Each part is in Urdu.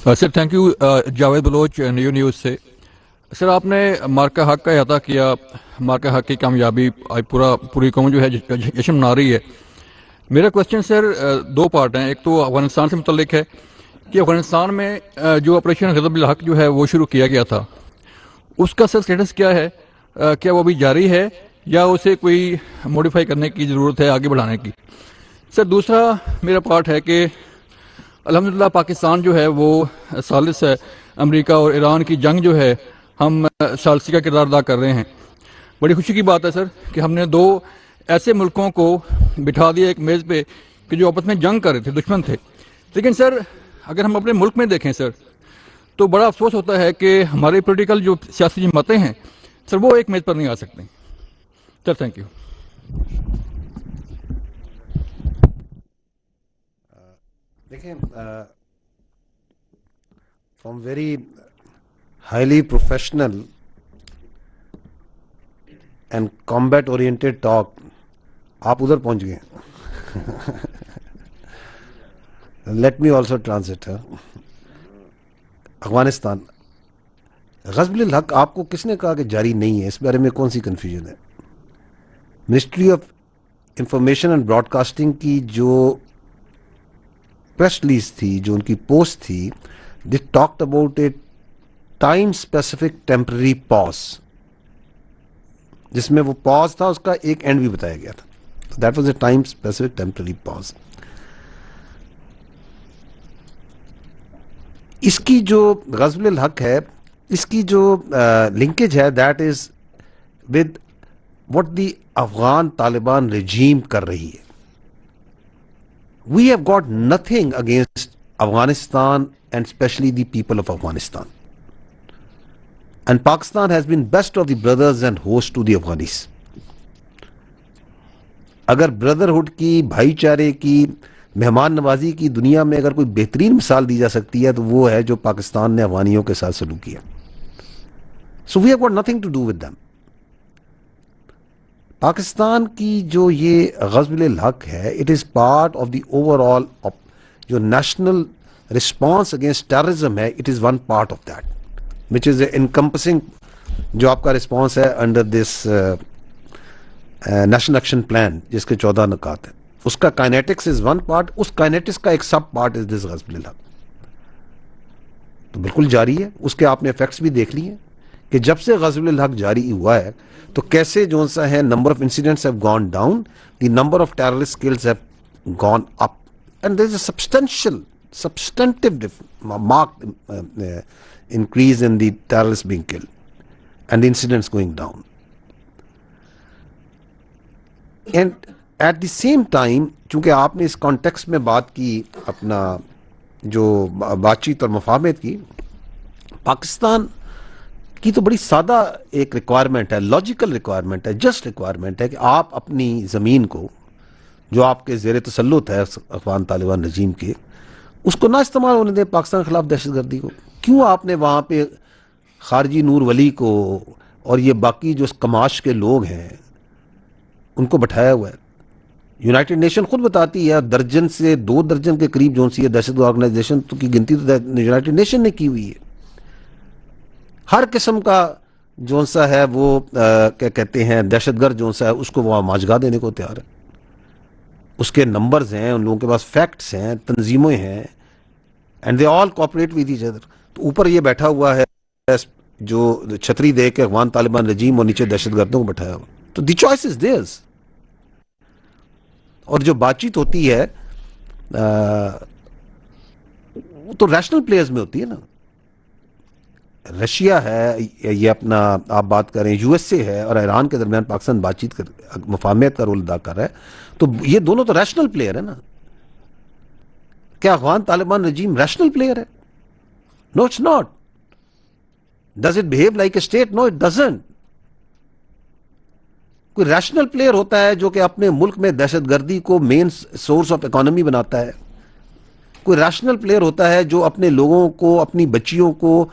Sir thank you. Javed Baloch new news سے. سر آپ نے مارکہ حق کا احاطہ کیا. مارکہ حق کی کامیابی آج پوری قوم جو ہے جشن منا رہی ہے. میرا کوشچن سر دو پارٹ ہیں. ایک تو افغانستان سے متعلق ہے کہ افغانستان میں جو آپریشن غضب الحق جو ہے وہ شروع کیا گیا تھا, اس کا سر سٹیٹس کیا ہے؟ کیا وہ بھی جاری ہے یا اسے کوئی موڈیفائی کرنے کی ضرورت ہے آگے بڑھانے کی؟ سر دوسرا میرا پارٹ ہے کہ الحمدللہ پاکستان جو ہے وہ ثالث ہے. امریکہ اور ایران کی جنگ جو ہے ہم ثالثی کا کردار ادا کر رہے ہیں. بڑی خوشی کی بات ہے سر کہ ہم نے دو ایسے ملکوں کو بٹھا دیا ایک میز پہ کہ جو آپس میں جنگ کر رہے تھے, دشمن تھے. لیکن سر اگر ہم اپنے ملک میں دیکھیں سر تو بڑا افسوس ہوتا ہے کہ ہماری پولیٹیکل جو سیاسی جماعتیں ہیں سر وہ ایک میز پر نہیں آ سکتے. Sir thank you. دیکھیں, from very highly professional and combat oriented talk آپ ادھر پہنچ گئے. Let me also translate. Afghanistan غزب الحق آپ کو کس نے کہا کہ جاری نہیں ہے؟ اس بارے میں کون سی کنفیوژن ہے؟ Ministry of information and broadcasting کی جو پریس ریلیز تھی, جو ان کی پوسٹ تھی, they talked about a time specific temporary pause, جس میں وہ پاز تھا اس کا ایک اینڈ بھی بتایا گیا تھا. That was a time specific temporary pause. اس کی جو غزب الحق ہے, اس کی جو لنکیج ہے, that is with what the Afghan Taliban regime کر رہی ہے. We have got nothing against Afghanistan and especially the people of Afghanistan. And Pakistan has been best of the brothers and host to the Afghanis. اگر بردرہڈ کی, بھائی چارے کی, مہمان نوازی کی دنیا میں اگر کوئی بہترین مثال دی جا سکتی ہے تو وہ ہے جو پاکستان نے افغانیوں کے ساتھ سلوک کیا. So we have got nothing to do with them. Pakistan کی جو یہ غزب الحق ہے, it is part of the overall جو نیشنل رسپانس اگینسٹ ٹیررزم ہے, it is one part of that which is encompassing جو آپ کا رسپانس ہے under this national action plan جس کے 14 نکات ہیں. اس کا کائنیٹکس از ون پارٹ, اس کائنیٹکس کا ایک سب پارٹ از دس غزب الحق. تو بالکل جاری ہے. اس کے آپ نے افیکٹس بھی دیکھ لیے کہ جب سے غزب الحق جاری ہوا ہے تو کیسے جو سا ہے number of incidents have gone down, the number of terrorist kills have gone up, and there is a substantive marked increase in the terrorists being killed and the incidents going down. And at the same time, چونکہ آپ نے اس کانٹیکسٹ میں بات کی اپنا جو بات چیت اور مفاہمت کی, پاکستان کی تو بڑی سادہ ایک ریکوائرمنٹ ہے, لاجیکل ریکوائرمنٹ ہے, جسٹ ریکوائرمنٹ ہے کہ آپ اپنی زمین کو جو آپ کے زیر تسلط ہے افغان طالبان رجیم کے, اس کو نہ استعمال ہونے دیں پاکستان کے خلاف دہشت گردی کو. کیوں آپ نے وہاں پہ خارجی نور ولی کو اور یہ باقی جو کماش کے لوگ ہیں ان کو بٹھایا ہوا ہے؟ یونائٹڈ نیشن خود بتاتی ہے درجن سے 2 درجن کے قریب جو سی ہے دہشت گرد آرگنائزیشن کی گنتی تو یونائٹڈ نیشن نے کی ہوئی ہے. ہر قسم کا جو سا ہے وہ کیا کہتے ہیں دہشت گرد جو سا ہے اس کو وہ ماجگاہ دینے کو تیار ہے. اس کے نمبرز ہیں, ان لوگوں کے پاس فیکٹس ہیں, تنظیمیں ہیں, and they all cooperate with each other. تو اوپر یہ بیٹھا ہوا ہے جو چھتری دے کے افغان طالبان رجیم اور نیچے دہشت گردوں کو بٹھایا ہوا. تو دی چوائس از دیئرز. اور جو بات چیت ہوتی ہے وہ تو ریشنل پلیئرز میں ہوتی ہے نا. رشیا ہے, یہ اپنا آپ بات کریں یو ایس اے ہے, اور ایران کے درمیان پاکستان بات چیت مفاہمت کا رول ادا کر رہا ہے. تو یہ دونوں تو ریشنل پلیئر ہے نا. کیا Afghan Taliban regime rational player ہے؟ No it's not. Does it behave like a state? No it doesn't. کوئی ریشنل پلیئر ہوتا ہے جو کہ اپنے ملک میں دہشت گردی کو مین سورس آف اکانومی بناتا ہے. کوئی ریشنل پلیئر ہوتا ہے جو اپنے لوگوں کو, اپنی بچیوں کو,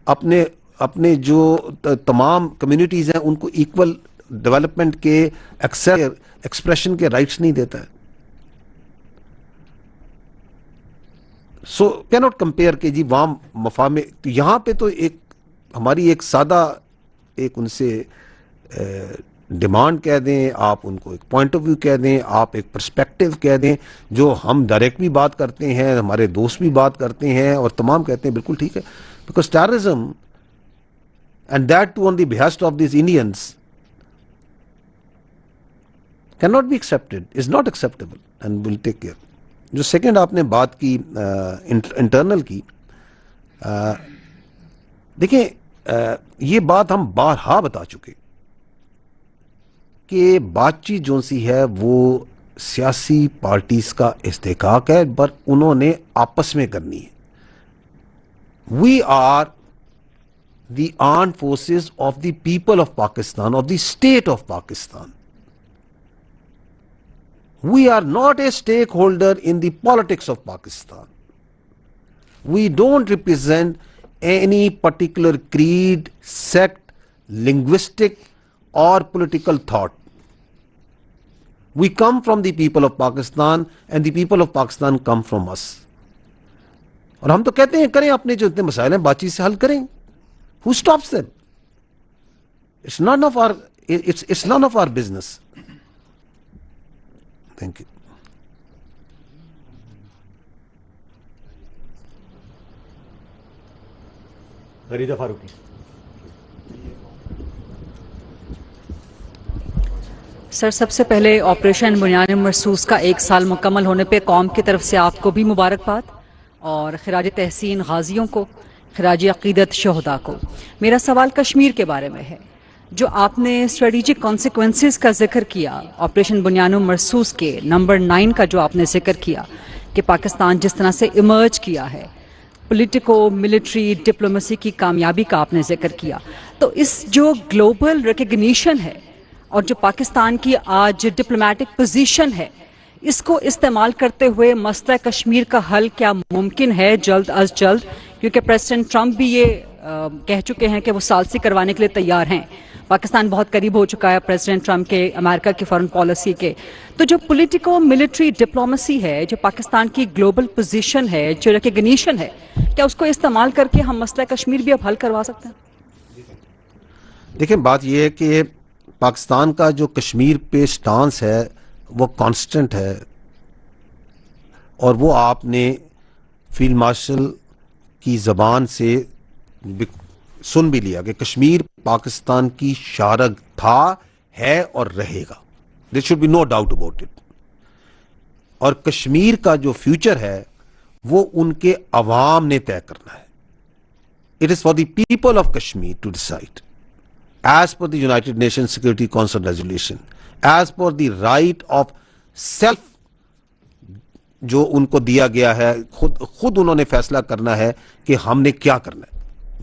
اپنے جو تمام کمیونٹیز ہیں ان کو ایکول ڈیولپمنٹ کے ایکسپریشن کے رائٹس نہیں دیتا ہے. سو کینٹ کمپیئر کہ جی وہاں مفاہمے، تو یہاں پہ تو ایک ہماری ایک سادہ ایک ان سے ڈیمانڈ کہہ دیں، آپ ان کو ایک پوائنٹ آف ویو کہہ دیں، آپ ایک پرسپیکٹو کہہ دیں، جو ہم ڈائریکٹ بھی بات کرتے ہیں، ہمارے دوست بھی بات کرتے ہیں اور تمام کہتے ہیں بالکل ٹھیک ہے. Because terrorism and that too on the behest of these Indians can not be accepted, is not acceptable and will take care. جو سیکنڈ آپ نے بات کی انٹرنل کی، دیکھیں یہ بات ہم بارہا بتا چکے کہ بات چیت جو سی ہے وہ سیاسی پارٹیز کا استحقاق ہے، پر انہوں نے آپس میں کرنی ہے. We are the armed forces of the people of Pakistan, of the state of Pakistan. We are not a stakeholder in the politics of Pakistan. We don't represent any particular creed, sect, linguistic or political thought. We come from the people of Pakistan and the people of Pakistan come from us. اور ہم تو کہتے ہیں کریں اپنے جو اتنے مسائل ہیں بات چیت سے حل کریں. Who stops them? It's none of our business. Thank you. Gharida Farooqui. سر، سب سے پہلے آپریشن بنیان مرصوص کا 1 سال مکمل ہونے پہ قوم کی طرف سے آپ کو بھی مبارکباد اور خراج تحسین غازیوں کو، خراج عقیدت شہداء کو. میرا سوال کشمیر کے بارے میں ہے. جو آپ نے اسٹریٹجک کانسیکوینسز کا ذکر کیا آپریشن بنیان مرصوص کے نمبر 9 کا جو آپ نے ذکر کیا کہ پاکستان جس طرح سے ایمرج کیا ہے، پولیٹیکو ملٹری ڈپلومیسی کی کامیابی کا آپ نے ذکر کیا، تو اس جو گلوبل ریکگنیشن ہے اور جو پاکستان کی آج ڈپلومیٹک پوزیشن ہے، اس کو استعمال کرتے ہوئے مسئلہ کشمیر کا حل کیا ممکن ہے جلد از جلد؟ کیونکہ پریزیڈنٹ ٹرمپ بھی یہ کہہ چکے ہیں کہ وہ ثالثی کروانے کے لیے تیار ہیں. پاکستان بہت قریب ہو چکا ہے پریزیڈنٹ ٹرمپ کے امریکہ کی فارن پالیسی کے. تو جو پولیٹیکو ملٹری ڈپلومیسی ہے، جو پاکستان کی گلوبل پوزیشن ہے، جو ریکگنیشن ہے، کیا اس کو استعمال کر کے ہم مسئلہ کشمیر بھی اب حل کروا سکتے ہیں؟ دیکھیں بات یہ ہے کہ پاکستان کا جو کشمیر پہ سٹانس ہے وہ کانسٹنٹ ہے، اور وہ آپ نے فیلڈ مارشل کی زبان سے سن بھی لیا کہ کشمیر پاکستان کی شارگ تھا، ہے اور رہے گا. There should be no doubt about it. اور کشمیر کا جو فیوچر ہے وہ ان کے عوام نے طے کرنا ہے. It is for the people of Kashmir to decide as per the United Nation Security Council resolution, as per the right of self جو ان کو دیا گیا ہے. خود انہوں نے فیصلہ کرنا ہے کہ ہم نے کیا کرنا ہے.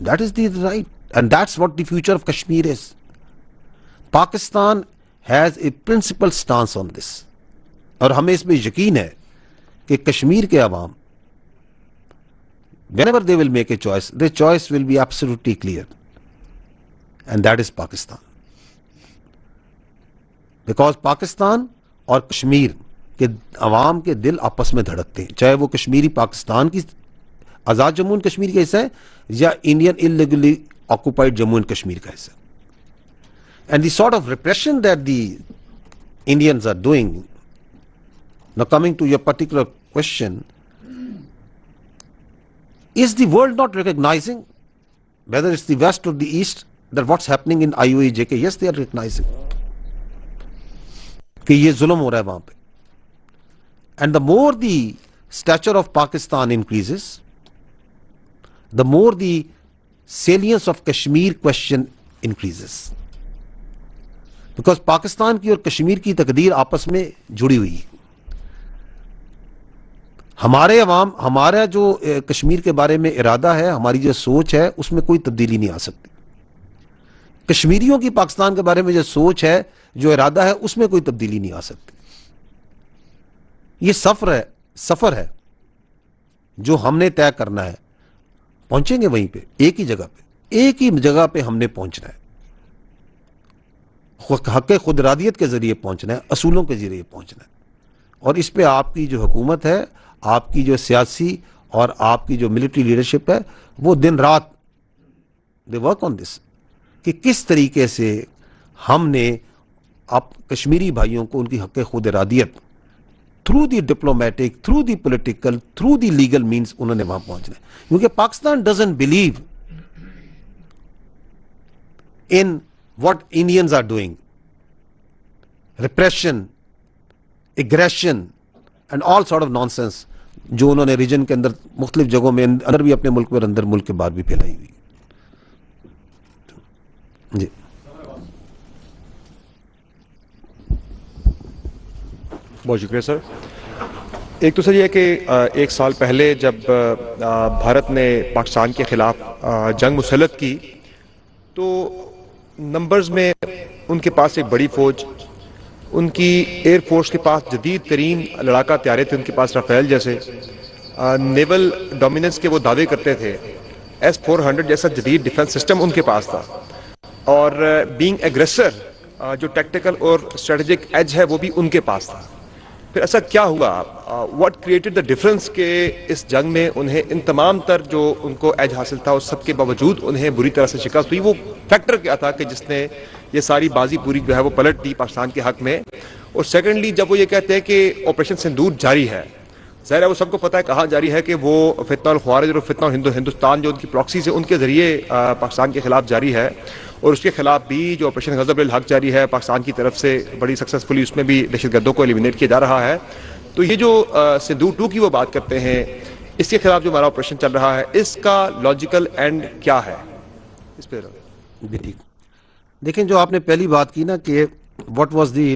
That is the right, and that's what the future of Kashmir is. Pakistan has a principled stance on this. اور ہمیں اس میں یقین ہے کہ کشمیر کے عوام whenever they will make a choice, their choice will be absolutely clear. And that is Pakistan. Because Pakistan اور کشمیر کے عوام کے دل آپس میں دھڑکتے ہیں، چاہے وہ کشمیری پاکستان کی آزاد جموں اینڈ کشمیر کا حصہ ہے یا Indian illegally occupied Jammu and Kashmir کا حصہ. And the sort of repression that the Indians are doing, now coming to your particular question, is the world not recognizing, whether it's the West or the East, that what's happening in IOA-JK? Yes, they are recognizing کہ یہ ظلم ہو رہا ہے وہاں پہ. And the more the stature of Pakistan increases, the more the salience of Kashmir question increases. Because Pakistan کی اور کشمیر کی تقدیر آپس میں جڑی ہوئی ہے. ہمارے عوام، ہمارا جو کشمیر کے بارے میں ارادہ ہے، ہماری جو سوچ ہے، اس میں کوئی تبدیلی نہیں آ سکتی. کشمیریوں کی پاکستان کے بارے میں جو سوچ ہے، جو ارادہ ہے، اس میں کوئی تبدیلی نہیں آ سکتی. یہ سفر ہے جو ہم نے طے کرنا ہے. پہنچیں گے وہیں پہ، ایک ہی جگہ پہ ہم نے پہنچنا ہے. حق خود ارادیت کے ذریعے پہنچنا ہے، اصولوں کے ذریعے پہنچنا ہے. اور اس پہ آپ کی جو حکومت ہے، آپ کی جو سیاسی اور آپ کی جو ملٹری لیڈرشپ ہے وہ دن رات دے ورک آن دس کہ کس طریقے سے ہم نے آپ کشمیری بھائیوں کو ان کی حق خود ارادیت through the diplomatic, through the political, through the legal means انہوں نے وہاں پہنچنا ہے. کیونکہ Pakistan doesn't believe in what Indians are doing, repression, aggression and all sort of nonsense جو انہوں نے ریجن کے اندر مختلف جگہوں میں اندر بھی اپنے ملک میں اندر ملک کے باہر بھی پھیلائی ہوئی. جی بہت شکریہ سر. ایک تو سر یہ کہ ایک سال پہلے جب بھارت نے پاکستان کے خلاف جنگ مسلط کی تو نمبرز میں ان کے پاس ایک بڑی فوج, ان کی ایئر فورس کے پاس جدید ترین لڑاکا طیارے تھے, ان کے پاس رافیل جیسے نیول ڈومیننس کے وہ دعوے کرتے تھے, S-400 جیسا جدید ڈیفنس سسٹم ان کے پاس تھا, اور بینگ ایگریسر جو ٹیکٹیکل اور اسٹریٹجک ایج ہے وہ بھی ان کے پاس تھا. پھر ایسا کیا ہوا, واٹ کریٹڈ دا ڈفرنس کہ اس جنگ میں انہیں ان تمام تر جو ان کو ایج حاصل تھا اس سب کے باوجود انہیں بری طرح سے شکست ہوئی؟ وہ فیکٹر کیا تھا کہ جس نے یہ ساری بازی پوری جو ہے وہ پلٹ دی پاکستان کے حق میں؟ اور سیکنڈلی جب وہ یہ کہتے ہیں کہ آپریشن سندور جاری ہے, ظاہر ہے وہ سب کو پتہ ہے کہاں جاری ہے, کہ وہ فتنہ الخوارج اور فتنہ ہندوستان جو ان کی پراکسیز ہیں ان کے ذریعے پاکستان کے خلاف جاری ہے, اور اس کے خلاف بھی جو آپریشن غضب الحق جاری ہے پاکستان کی طرف سے بڑی سکسیسفلی, اس میں بھی دہشت گردوں کو ایلیمینیٹ کیا جا رہا ہے. تو یہ جو سندور 2 کی وہ بات کرتے ہیں, اس کے خلاف جو ہمارا آپریشن چل رہا ہے, اس کا لاجیکل اینڈ کیا ہے؟ اس پہ بھی ٹھیک. دیکھیں جو آپ نے پہلی بات کی نا کہ what was the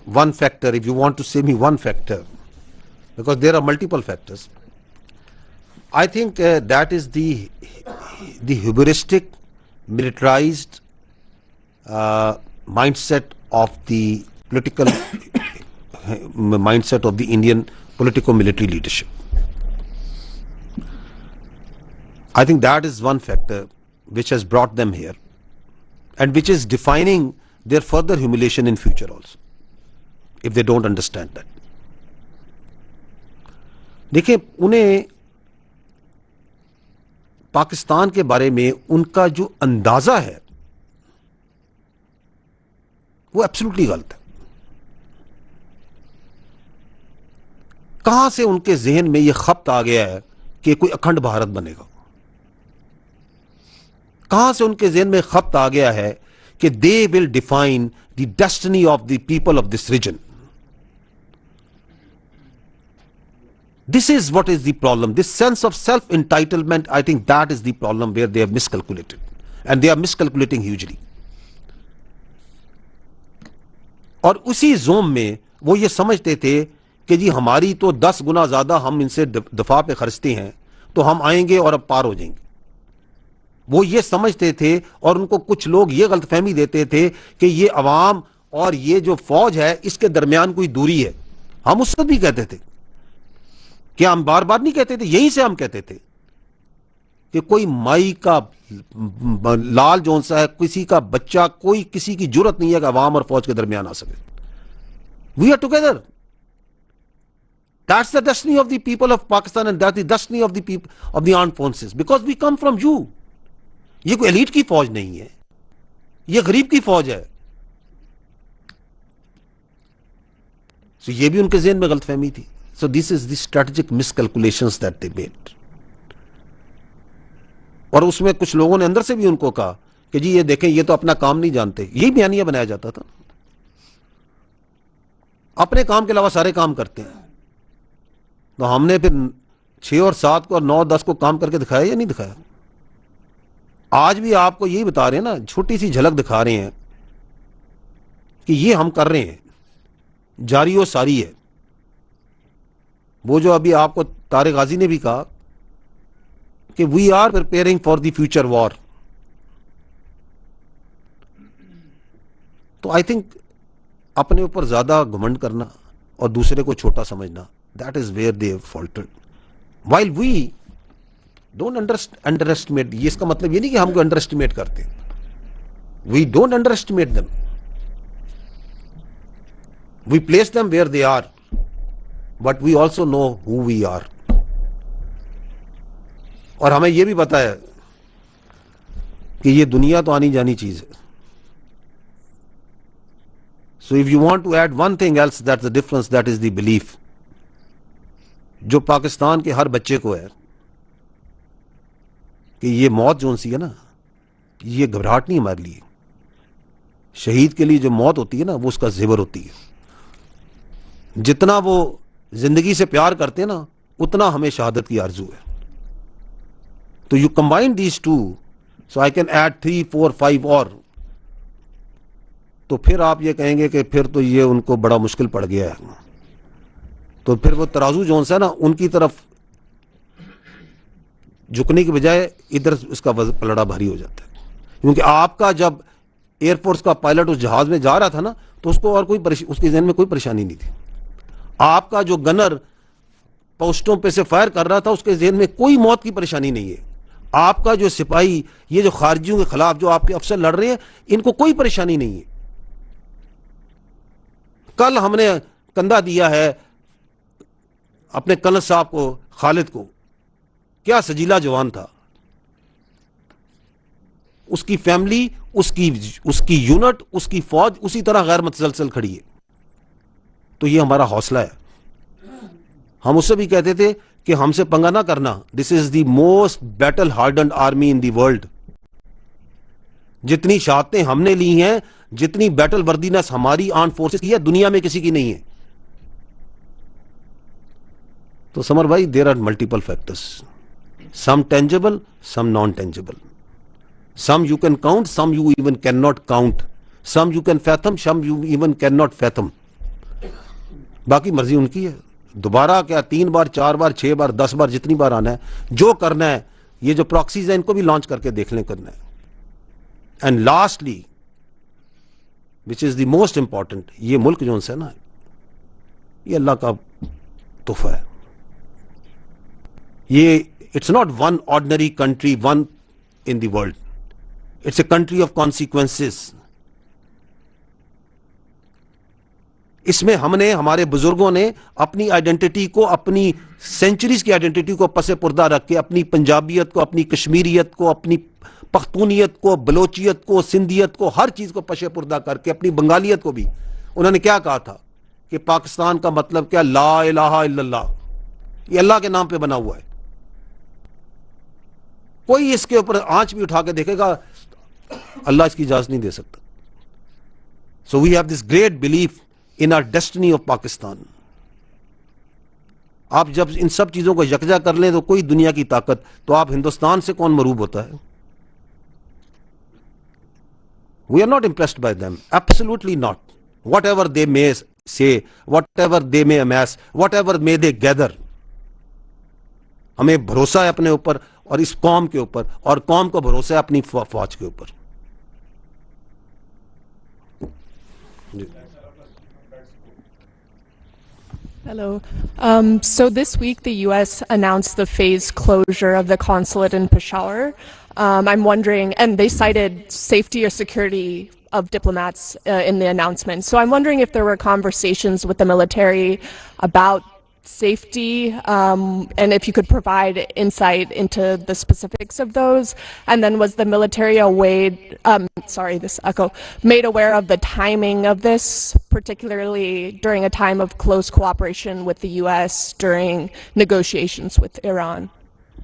one factor, if you want to see me one factor, because there are multiple factors, I think that is the hubristic, militarized mindset of the political mindset of the Indian politico-military leadership. I think that is one factor which has brought them here, and which is defining their further humiliation in future also, if they don't understand that. دیکھیں انہیں پاکستان کے بارے میں ان کا جو اندازہ ہے وہ ایبسولوٹلی غلط ہے. کہاں سے ان کے ذہن میں یہ خبت آ گیا ہے کہ کوئی اکھنڈ بھارت بنے گا؟ کہاں سے ان کے ذہن میں خبت آ گیا ہے کہ they will define the destiny of the people of this region? This is what is the problem. This sense of self-entitlement, I think that is the problem where they have miscalculated. And they are miscalculating hugely. اور اسی زوم میں وہ یہ سمجھتے تھے کہ جی ہماری تو 10 گنا زیادہ ہم ان سے دفاع پہ خرچتے ہیں تو ہم آئیں گے اور اب پار ہو جائیں گے. وہ یہ سمجھتے تھے, اور ان کو کچھ لوگ یہ غلط فہمی دیتے تھے کہ یہ عوام اور یہ جو فوج ہے اس کے درمیان کوئی دوری ہے. ہم اس وقت بھی کہتے تھے, کیا ہم بار بار نہیں کہتے تھے, یہیں سے ہم کہتے تھے کہ کوئی مائی کا لال جون سا ہے, کسی کا بچہ, کوئی کسی کی جرت نہیں ہے کہ عوام اور فوج کے درمیان آ سکے. We are together. That's the destiny of the people of Pakistan and that's the destiny of the people of the armed forces, because we come from you. یہ کوئی ایلیٹ کی فوج نہیں ہے, یہ غریب کی فوج ہے. So یہ بھی ان کے ذہن میں غلط فہمی تھی. So this is the strategic miscalculations that they made. اور اس میں کچھ لوگوں نے اندر سے بھی ان کو کہا کہ جی یہ دیکھیں یہ تو اپنا کام نہیں جانتے. یہی بیانیہ بنایا جاتا تھا, اپنے کام کے علاوہ سارے کام کرتے ہیں. تو ہم نے پھر 6 اور 7 کو اور 9 اور 10 کو کام کر کے دکھایا یا نہیں دکھایا؟ آج بھی آپ کو یہی بتا رہے ہیں نا, چھوٹی سی جھلک دکھا رہے ہیں کہ یہ ہم کر رہے ہیں, جاری و ساری ہے. وہ جو ابھی آپ کو طارق غازی نے بھی کہا کہ we are preparing for the future war. تو آئی تھنک اپنے اوپر زیادہ گھمنڈ کرنا اور دوسرے کو چھوٹا سمجھنا, that is where they faulted. While we don't underestimate, یہ اس کا مطلب یہ نہیں کہ ہم کو انڈر ایسٹیمیٹ کرتے. We don't underestimate them, we place them where they are. but we also know who we are. اور ہمیں یہ بھی پتا ہے کہ یہ دنیا تو آنی جانی چیز ہے. So if you want to add one thing else, that's the difference, that is the belief. جو پاکستان کے ہر بچے کو ہے کہ یہ موت جو سی ہے نا, یہ گھبراہٹ نہیں ہمارے لیے. شہید کے لیے جو موت ہوتی ہے نا, وہ اس کا زیور ہوتی ہے. جتنا وہ زندگی سے پیار کرتے ہیں نا, اتنا ہمیں شہادت کی آرزو ہے. تو you combine these two, so I can add 3, 4, 5 اور, تو پھر آپ یہ کہیں گے کہ پھر تو یہ ان کو بڑا مشکل پڑ گیا ہے. تو پھر وہ ترازو جون سا نا, ان کی طرف جھکنے کی بجائے ادھر اس کا پلڑا بھاری ہو جاتا ہے. کیونکہ آپ کا جب ایئر فورس کا پائلٹ اس جہاز میں جا رہا تھا نا, تو اس کو اور کوئی اس کے ذہن میں کوئی پریشانی نہیں تھی. آپ کا جو گنر پوسٹوں پہ سے فائر کر رہا تھا, اس کے ذہن میں کوئی موت کی پریشانی نہیں ہے. آپ کا جو سپاہی, یہ جو خارجیوں کے خلاف جو آپ کے افسر لڑ رہے ہیں, ان کو کوئی پریشانی نہیں ہے. کل ہم نے کندھا دیا ہے اپنے کنر صاحب کو, خالد کو. کیا سجیلا جوان تھا. اس کی فیملی, اس کی یونٹ, اس کی فوج اسی طرح غیر متسلسل کھڑی ہے. تو یہ ہمارا حوصلہ ہے. ہم اس سے بھی کہتے تھے کہ ہم سے پنگا نہ کرنا. This is the most battle hardened army in the world. جتنی شہادتیں ہم نے لی ہیں, جتنی بیٹل وردینس ہماری آرم فورسز کی ہے, دنیا میں کسی کی نہیں ہے. تو سمر بھائی, there are multiple factors, some tangible, some non tangible. Some you can count, some you even cannot count. Some you can fathom, some you even cannot fathom. باقی مرضی ان کی ہے. دوبارہ کیا 3 بار, 4 بار, 6 بار, 10 بار, جتنی بار آنا ہے, جو کرنا ہے. یہ جو پراکسیز ہیں, ان کو بھی لانچ کر کے دیکھ لیں کرنا ہے. And lastly, which is the most important, یہ ملک جو ہے نا, یہ اللہ کا تحفہ ہے. یہ it's not one ordinary country, one in the world. It's a country of consequences. اس میں ہم نے, ہمارے بزرگوں نے اپنی آئیڈینٹی کو, اپنی سینچریز کی آئیڈینٹی کو پس پردہ رکھ کے, اپنی پنجابیت کو, اپنی کشمیریت کو, اپنی پختونیت کو, بلوچیت کو, سندھیت کو, ہر چیز کو پس پردہ کر کے, اپنی بنگالیت کو بھی. انہوں نے کیا کہا تھا کہ پاکستان کا مطلب کیا, لا الہ الا اللہ. یہ اللہ کے نام پہ بنا ہوا ہے. کوئی اس کے اوپر آنچ بھی اٹھا کے دیکھے گا, اللہ اس کی اجازت نہیں دے سکتا. So we have this great belief in our destiny of Pakistan. آپ جب ان سب چیزوں کو یکجا کر لیں تو کوئی دنیا کی طاقت, تو آپ ہندوستان سے کون مروب ہوتا ہے؟ We are not impressed by them, absolutely not. Whatever they may say, whatever they may amass, whatever may they gather, ہمیں بھروسہ ہے اپنے اوپر اور اس قوم کے اوپر, اور قوم کو بھروسہ ہے اپنی فوج کے اوپر. Hello. So this week the U.S. announced the phased closure of the consulate in Peshawar. I'm wondering, and they cited safety or security of diplomats in the announcement. So I'm wondering if there were conversations with the military about safety, and if you could provide insight into the specifics of those. And then was the military made aware of the timing of this, particularly during a time of close cooperation with the US during negotiations with Iran?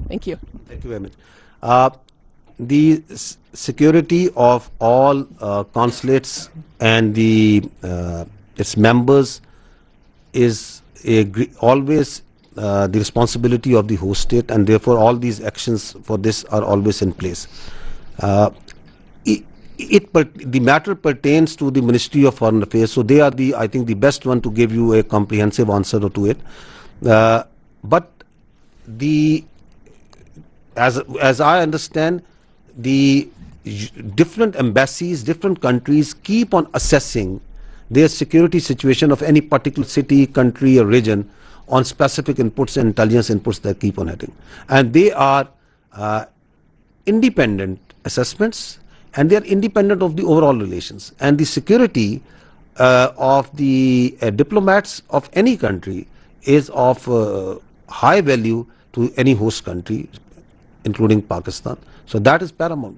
Thank you. Thank you very much. The security of all consulates and its members is always the responsibility of the host state, and therefore all these actions for this are always in place. The matter pertains to the Ministry of Foreign Affairs, so they are I think the best one to give you a comprehensive answer to it. But as I understand, the different embassies, different countries keep on assessing their security situation of any particular city, country or region on specific inputs and intelligence inputs that keep on hitting. And they are independent assessments, and they are independent of the overall relations. And the security of the diplomats of any country is of high value to any host country, including Pakistan. So that is paramount.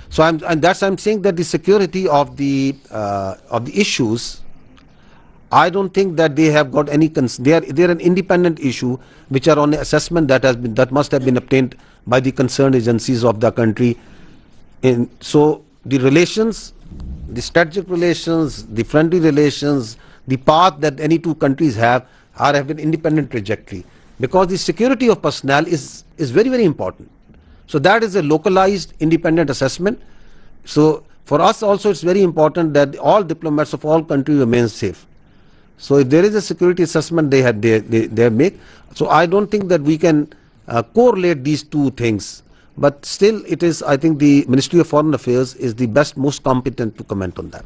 So I'm saying that the security of the issues, I don't think that they have got any they're an independent issue which are on the assessment that must have been obtained by the concerned agencies of the country. So the relations, the strategic relations, the friendly relations, the path that any two countries have an independent trajectory, because the security of personnel is very, very important. So that is a localized independent assessment. So for us also it's very important that all diplomats of all countries remain safe. So if there is a security assessment they make, so I don't think that we can correlate these two things. But still it is, I think the Ministry of Foreign Affairs is the most competent to comment on that.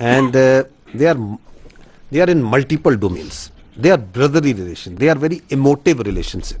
and they are in multiple domains. They are brotherly relations. They are very emotive relationship.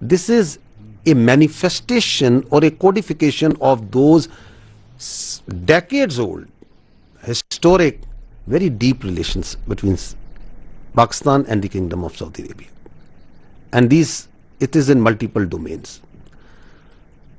this is a manifestation or a codification of those decades old, historic, very deep relations between Pakistan and the Kingdom of Saudi Arabia. And it is in multiple domains.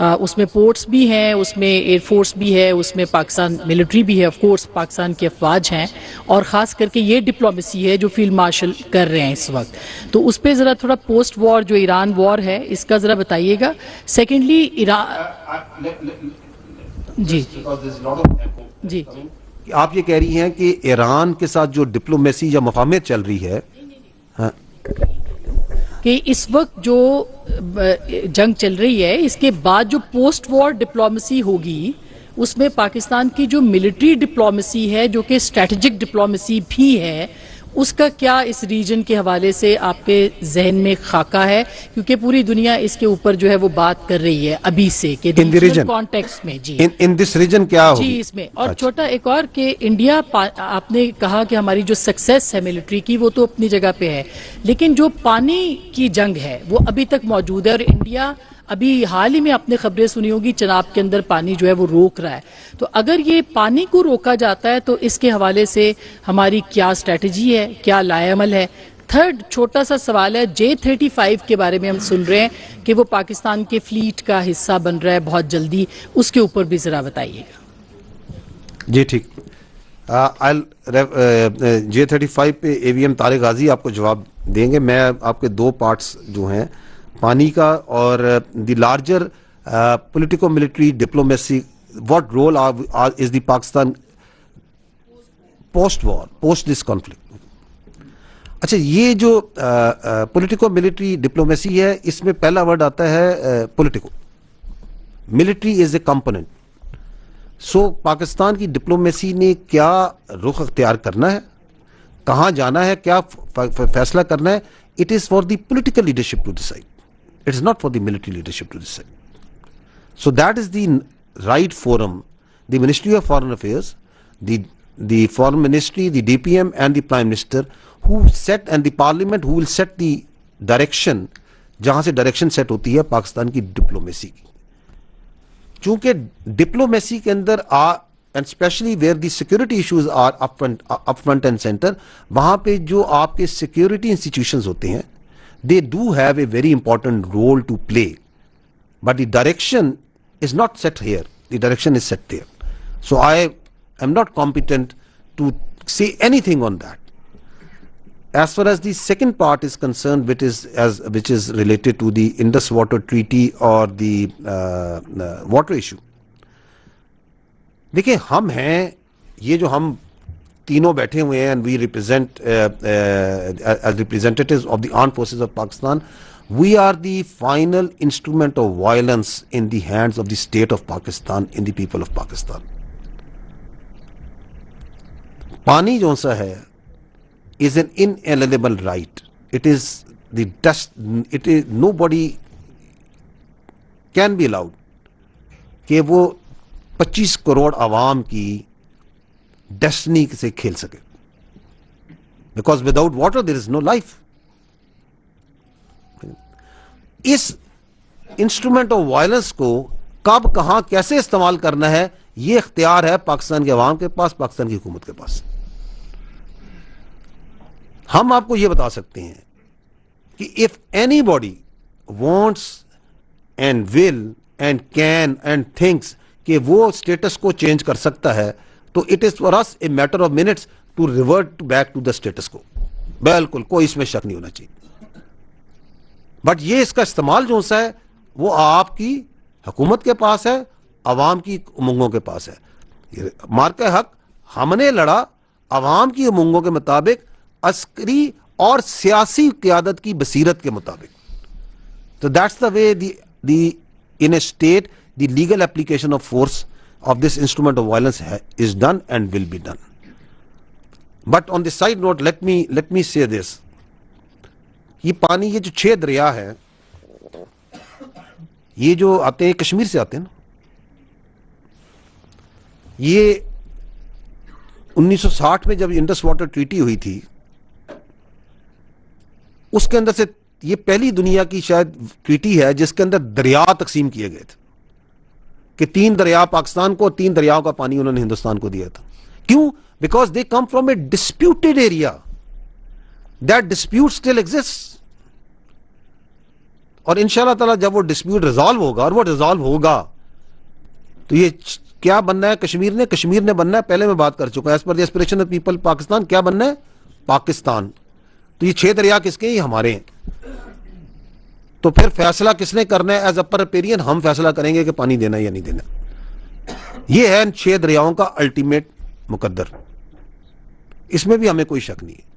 اس میں پورٹس بھی ہیں, اس میں ایئر فورس بھی ہے, اس میں پاکستان ملٹری بھی ہے, آف کورس پاکستان کی افواج ہیں, اور خاص کر کے یہ ڈپلومیسی ہے جو فیلڈ مارشل کر رہے ہیں اس وقت. تو اس پہ ذرا تھوڑا پوسٹ وار جو ایران وار ہے اس کا ذرا بتائیے گا. سیکنڈلی ایران جی جی آپ یہ کہہ رہی ہیں کہ ایران کے ساتھ جو ڈپلومیسی یا مفاہمت چل رہی ہے کہ اس وقت جو جنگ چل رہی ہے اس کے بعد جو پوسٹ وار ڈپلومیسی ہوگی اس میں پاکستان کی جو ملٹری ڈپلومیسی ہے جو کہ اسٹریٹجک ڈپلومیسی بھی ہے, اس کا کیا اس ریجن کے حوالے سے آپ کے ذہن میں خاکہ ہے, کیونکہ پوری دنیا اس کے اوپر جو ہے وہ بات کر رہی ہے ابھی سے کہ کانٹیکسٹ میں جی ان دس ریجن کیا ہوگی جی اس میں. اور چھوٹا ایک اور کہ انڈیا, آپ نے کہا کہ ہماری جو سکسیس ہے ملٹری کی وہ تو اپنی جگہ پہ ہے, لیکن جو پانی کی جنگ ہے وہ ابھی تک موجود ہے, اور انڈیا ابھی حال ہی میں آپ نے خبریں سنی ہوگی چناب کے اندر پانی جو ہے وہ روک رہا ہے. تو اگر یہ پانی کو روکا جاتا ہے تو اس کے حوالے سے ہماری کیا اسٹریٹجی ہے, کیا لائے عمل ہے. تھرڈ چھوٹا سا سوال ہے, J-35 کے بارے میں ہم سن رہے ہیں کہ وہ پاکستان کے فلیٹ کا حصہ بن رہا ہے بہت جلدی, اس کے اوپر بھی ذرا بتائیے گا. جی ٹھیک, J-35 پہ AVM طارق غازی آپ کو جواب دیں گے. میں آپ کے دو پارٹس جو ہیں پانی کا اور the larger politico military diplomacy, what role is the Pakistan post war, post this conflict. اچھا, یہ جو پولیٹیکو ملٹری ڈپلومیسی ہے اس میں پہلا ورڈ آتا ہے پولیٹیکو, ملٹری از اے کمپوننٹ. سو پاکستان کی ڈپلومیسی نے کیا رخ اختیار کرنا ہے, کہاں جانا ہے, کیا فیصلہ کرنا ہے, it is for the political leadership to decide, it is not for the military leadership to decide. So that is the right forum, the ministry of foreign affairs, the foreign ministry, the DPM and the Prime Minister who set, and the Parliament who will set the direction, جہاں سے ڈائریکشن سیٹ ہوتی ہے پاکستان کی ڈپلومیسی کی. چونکہ ڈپلومیسی کے اندر and especially where the security issues are up front and center, وہاں پہ جو آپ کے security institutions ہوتے ہیں they do have a very important role to play, but the direction is not set here, the direction is set there. So I am not competent to say anything on that. As far as the second part is concerned, which is related to the Indus Water Treaty or the water issue. دیکھیں, ہم ہیں یہ جو ہم تینوں بیٹھے ہوئے ہیں, and we represent as representatives of the armed forces of Pakistan, we are the final instrument of violence in the hands of the state of Pakistan, in the people of Pakistan. پانی جو سا ہے is an inalienable right. It is the it is, nobody can be allowed کہ وہ 25 کروڑ عوام کی ڈیسٹنی سے کھیل سکے, because without water there is no life. اس انسٹرومنٹ آف وائلنس کو کب, کہاں, کیسے استعمال کرنا ہے, یہ اختیار ہے پاکستان کے عوام کے پاس, پاکستان کی حکومت کے پاس. ہم آپ کو یہ بتا سکتے ہیں کہ if anybody wants and will and can and thinks کہ وہ سٹیٹس کو چینج کر سکتا ہے, تو it is for us a matter of minutes to revert back to the status quo. بالکل کوئی اس میں شک نہیں ہونا چاہیے. بٹ یہ اس کا استعمال جو سا ہے وہ آپ کی حکومت کے پاس ہے, عوام کی امنگوں کے پاس ہے. مارکہ حق ہم نے لڑا عوام کی امنگوں کے مطابق, عسکری اور سیاسی قیادت کی بصیرت کے مطابق. تو that's the way the in a state the legal application of force of this instrument of violence is done and will be done. But on the side note, let me say this. یہ پانی, یہ جو 6 دریا ہے, یہ جو آتے ہیں کشمیر سے آتے ہیں نا, یہ 1960 میں جب انڈس واٹر ٹریٹی ہوئی تھی اس کے اندر سے یہ پہلی دنیا کی شاید ٹریٹی ہے جس کے اندر دریا تقسیم کیے گئے تھے کہ 3 دریا پاکستان کو, 3 دریاؤں کا پانی انہوں نے ہندوستان کو دیا تھا. کیوں؟ Because they come from a disputed area. That dispute still exist. اور انشاءاللہ تعالیٰ جب وہ ڈسپیوٹ ریزالو ہوگا, اور وہ ریزالو ہوگا, تو یہ کیا بننا ہے کشمیر نے بننا ہے, پہلے میں بات کر چکا ہوں, as per the aspiration of people Pakistan کیا بننا ہے, پاکستان. تو یہ 6 دریا کس کے ہیں, یہ ہمارے ہیں. تو پھر فیصلہ کس نے کرنا ہے, ایز اپر ریپیرین ہم فیصلہ کریں گے کہ پانی دینا ہے یا نہیں دینا. یہ ہے ان 6 دریاؤں کا الٹیمیٹ مقدر, اس میں بھی ہمیں کوئی شک نہیں ہے.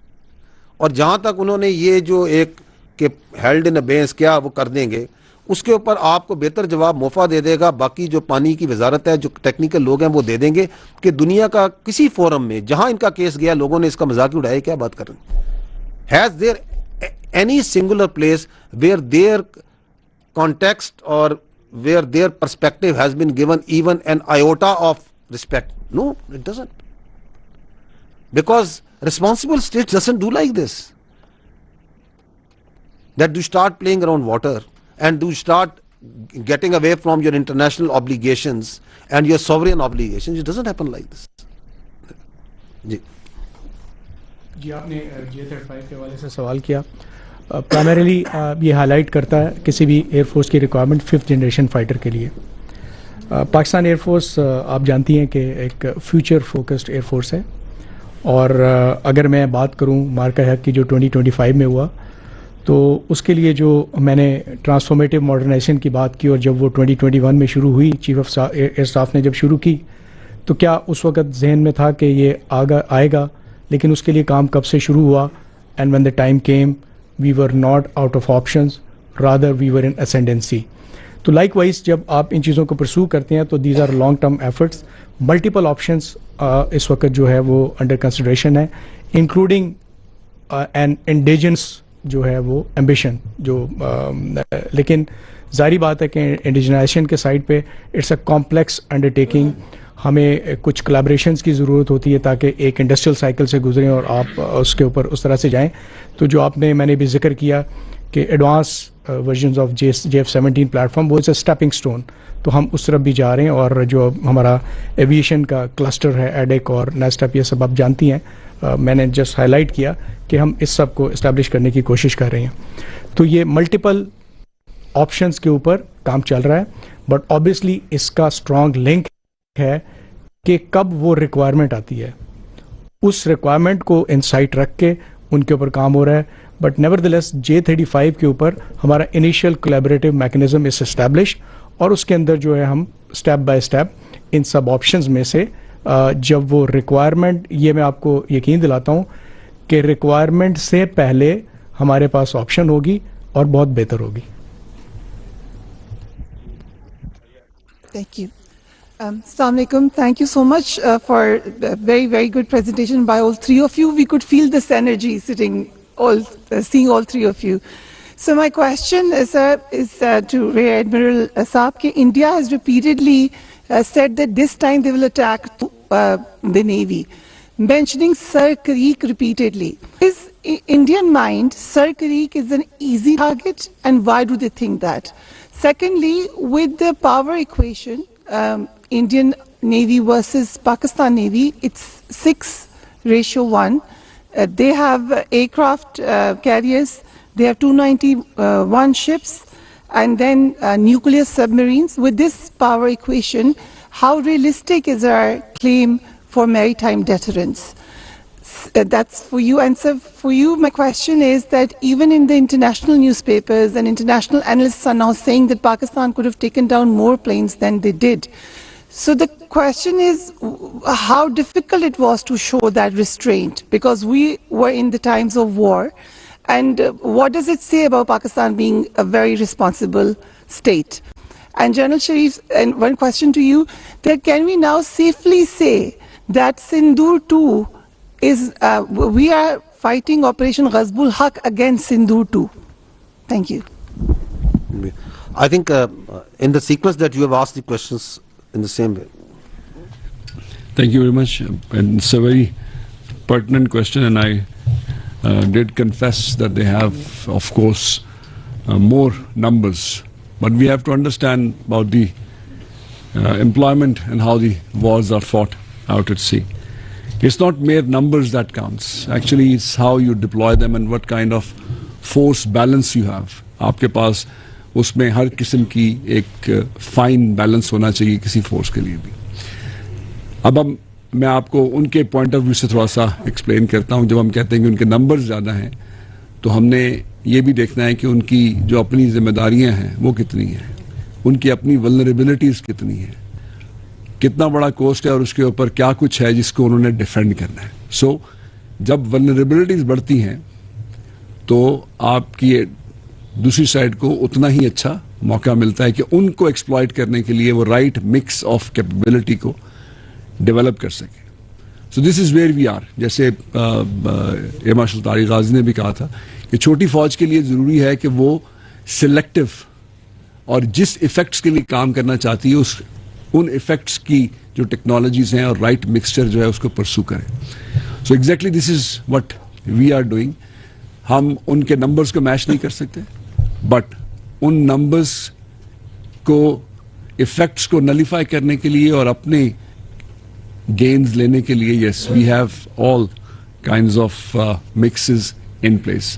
اور جہاں تک انہوں نے یہ جو ایک کہ ہیلڈ ان ابینس کیا وہ کر دیں گے, اس کے اوپر آپ کو بہتر جواب موفا دے دے گا, باقی جو پانی کی وزارت ہے, جو ٹیکنیکل لوگ ہیں وہ دے دیں گے کہ دنیا کا کسی فورم میں جہاں ان کا کیس گیا لوگوں نے اس کا مذاق اڑایا, کیا بات کر رہے ہیں. Has there any singular place where their context اور where their perspective has been given even an iota of respect? No, it doesn't. Because responsible states doesn't do like this. That you start playing around water and you start getting away from your international obligations and your sovereign obligations. It doesn't happen like this. جی آپ نے J-35 کے حوالے سے سوال کیا. پرائمریلی یہ ہائی لائٹ کرتا ہے کسی بھی ایئر فورس کی ریکوائرمنٹ 5th جنریشن فائٹر کے لیے. پاکستان ایئر فورس آپ جانتی ہیں کہ ایک فیوچر فوکسڈ ایئر فورس ہے, اور اگر میں بات کروں مارکہ حق کی جو 2025 میں ہوا, تو اس کے لیے جو میں نے ٹرانسفارمیٹیو ماڈرنائزیشن کی بات کی, اور جب وہ 2021 میں شروع ہوئی, چیف آف ایئر اسٹاف نے جب شروع کی, تو کیا اس وقت ذہن میں تھا کہ یہ آئے گا, لیکن اس کے لیے کام کب سے شروع ہوا. And when the time came we were not out of options, rather we were in ascendancy. تو لائک وائز جب آپ ان چیزوں کو پرسو کرتے ہیں تو these are long term efforts. Multiple options اس وقت جو ہے وہ انڈر کنسیڈریشن ہے, انکلوڈنگ این انڈیجنس جو ہے وہ ایمبیشن جو لیکن ظاہری بات ہے کہ انڈیجنائزیشن کے سائڈ پہ it's a complex undertaking. ہمیں کچھ کلیبریشنس کی ضرورت ہوتی ہے تاکہ ایک انڈسٹریل سائیکل سے گزریں اور آپ اس کے اوپر اس طرح سے جائیں. تو جو آپ نے میں نے بھی ذکر کیا کہ advance versions of JF-17 platform وہ از اے اسٹیپنگ اسٹون, تو ہم اس طرف بھی جا رہے ہیں. اور جو ہمارا ایویشن کا کلسٹر ہے, ایڈیک اور نیسٹپ, یہ سب آپ جانتی ہیں, میں نے جسٹ ہائی لائٹ کیا کہ ہم اس سب کو اسٹیبلش کرنے کی کوشش کر رہے ہیں. تو یہ ملٹیپل آپشنس کے اوپر کام چل رہا ہے, بٹ آبویسلی اس کا اسٹرانگ لنک ہے کہ کب وہ ریکوائرمنٹ آتی ہے, اس ریکوائرمنٹ کو انسائٹ رکھ کے ان کے اوپر کام ہو رہا ہے. But never the less J-35 کے اوپر ہمارا initial collaborative mechanism is establish, اور اس کے اندر جو ہے ہم step by step in sub options میں سے جب وہ ریکوائرمنٹ, یہ میں آپ کو یقین دلاتا ہوں کہ ریکوائرمنٹ سے پہلے ہمارے پاس آپشن ہوگی اور بہت بہتر ہوگی. Thank you. Assalamu alaikum. Thank you so much for a very, very good presentation by all three of you. We could feel this energy seeing all three of you. So my question is to Rear Admiral Saab ki India has repeatedly said that this time they will attack the Navy, mentioning Sir Creek repeatedly. Is Indian mind Sir Creek is an easy target, and why do they think that? Secondly, with the power equation, Indian Navy versus Pakistan Navy, it's 6:1. They have aircraft carriers, they have 291 ships, and then nuclear submarines. With this power equation, how realistic is our claim for maritime deterrence? That's for you. And so for you, my question is that even in the international newspapers and international analysts are now saying that Pakistan could have taken down more planes than they did. So the question is how difficult it was to show that restraint, because we were in the times of war. And what does it say about Pakistan being a very responsible state? And General Sharif, and one question to you, that can we now safely say that Sindoor 2 is, we are fighting Operation Ghazbul Haq against Sindoor 2? Thank you. I think in the sequence that you have asked the questions in the same way. Thank you very much. And it's a very pertinent question, and I did confess that they have, of course, more numbers. But we have to understand about the employment and how the wars are fought out at sea. It's not mere numbers that counts. Actually, it's how you deploy them and what kind of force balance you have. آپ کے پاس اس میں ہر قسم کی ایک فائن بیلنس ہونا چاہیے کسی فورس کے لیے بھی. اب میں آپ کو ان کے پوائنٹ آف ویو سے تھوڑا سا ایکسپلین کرتا ہوں. جب ہم کہتے ہیں کہ ان کے نمبرز زیادہ ہیں تو ہم نے یہ بھی دیکھنا ہے کہ ان کی جو اپنی ذمہ داریاں ہیں وہ کتنی ہیں, ان کی اپنی ولنریبلٹیز کتنی ہیں, کتنا بڑا کوسٹ ہے اور اس کے اوپر کیا کچھ ہے جس کو انہوں نے ڈیفینڈ کرنا ہے. سو جب ولنریبلٹیز بڑھتی ہیں تو آپ کی دوسری سائڈ کو اتنا ہی اچھا موقع ملتا ہے کہ ان کو ایکسپلائٹ کرنے کے لیے وہ رائٹ مکس آف کیپیبلٹی کو ڈیولپ کر سکے. سو دس از ویئر وی آر. جیسے ایئر مارشل طارق غازی نے بھی کہا تھا کہ چھوٹی فوج کے لیے ضروری ہے کہ وہ سلیکٹو اور جس ایفیکٹس کے لیے کام کرنا چاہتی ہے ان ایفیکٹس کی جو ٹیکنالوجیز ہیں اور رائٹ مکسچر جو ہے اس کو پرسو کریں. So exactly this is what we are doing. ہم ان کے نمبرز کو میچ نہیں کر سکتے, بٹ ان نمبرز کو ایفیکٹس کو نلیفائی کرنے کے لیے اور اپنے گینز لینے کے لیے yes we have all kinds of mixes in place.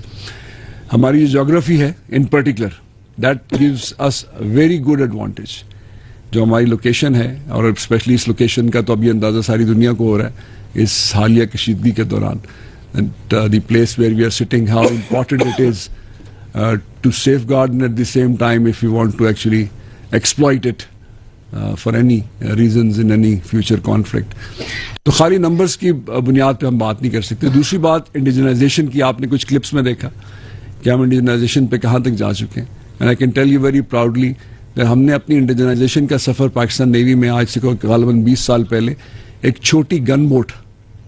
ہماری جو جغرافی ہے in particular that gives us very good advantage. جو ہماری لوکیشن ہے اور اسپیشلی اس لوکیشن کا تو اب یہ اندازہ ساری دنیا کو ہو رہا ہے اس حالیہ کشیدگی کے دوران. The place where we are sitting, how important it is to safeguard and at the same time if we want to actually exploit it for any reasons in any future conflict. تو خالی نمبرز کی بنیاد پہ ہم بات نہیں کر سکتے. دوسری بات انڈیجنائزیشن کی, آپ نے کچھ کلپس میں دیکھا کہ ہم انڈیجنائزیشن پہ کہاں تک جا چکے ہیں. And I can tell you very proudly ہم نے اپنی انڈیجنائزیشن کا سفر پاکستان نیوی میں آج سے غالباً 20 سال پہلے ایک چھوٹی گن بوٹ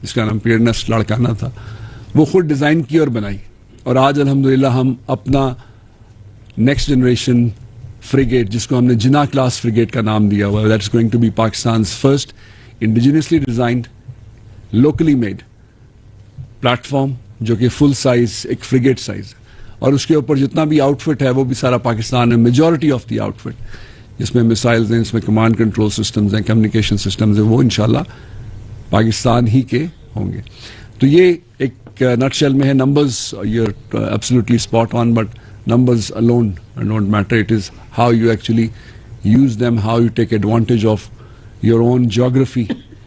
جس کا نام پیئرنس لڑکانا تھا وہ خود ڈیزائن کی اور بنائی, اور آج الحمدللہ ہم اپنا نیکسٹ جنریشن فریگیٹ جس کو ہم نے جنا کلاس فریگیٹ کا نام دیا ہوا, that is going to be Pakistan's first indigenously designed locally made platform جو کہ فل سائز ایک فریگیٹ سائز ہے, اور اس کے اوپر جتنا بھی آؤٹ فٹ ہے وہ بھی سارا پاکستان ہے. Majority of the outfit جس میں میسائلز ہیں, اس میں کمانڈ کنٹرول سسٹمز ہیں, کمیونیکیشن سسٹمز ہیں, وہ انشاءاللہ پاکستان ہی کے ہوں گے. تو یہ ایک نٹ شیل میں ہے. Numbers you are absolutely spot on, but numbers alone don't matter. It is how you actually use them, how you take advantage of your own geography.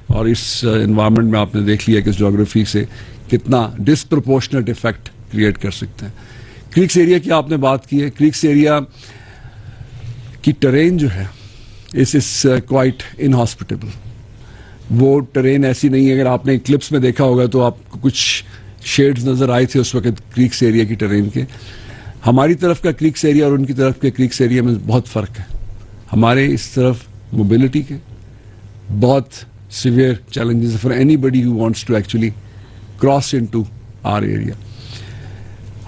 اور اس انوائرمنٹ میں آپ نے دیکھ لیا کہ اس جغرافی سے کتنا ڈسپرپورشنٹ افیکٹ کریٹ کر سکتے ہیں. کریکس ایریا کی آپ نے بات کی ہے. کریکس ایریا کی ٹرین جو ہے اس از کوائٹ انہاسپٹیبل. وہ ٹرین ایسی نہیں ہے, اگر آپ نے کلپس میں دیکھا ہوگا تو آپ کو کچھ شیڈز نظر آئے تھے اس وقت کریکس ایریا کی ٹرین کے. ہماری طرف کا کریکس ایریا اور ان کی طرف کے کریکس ایریا میں بہت فرق ہے. ہمارے اس طرف موبلٹی کے بہت severe challenges for anybody who wants to actually cross into our area.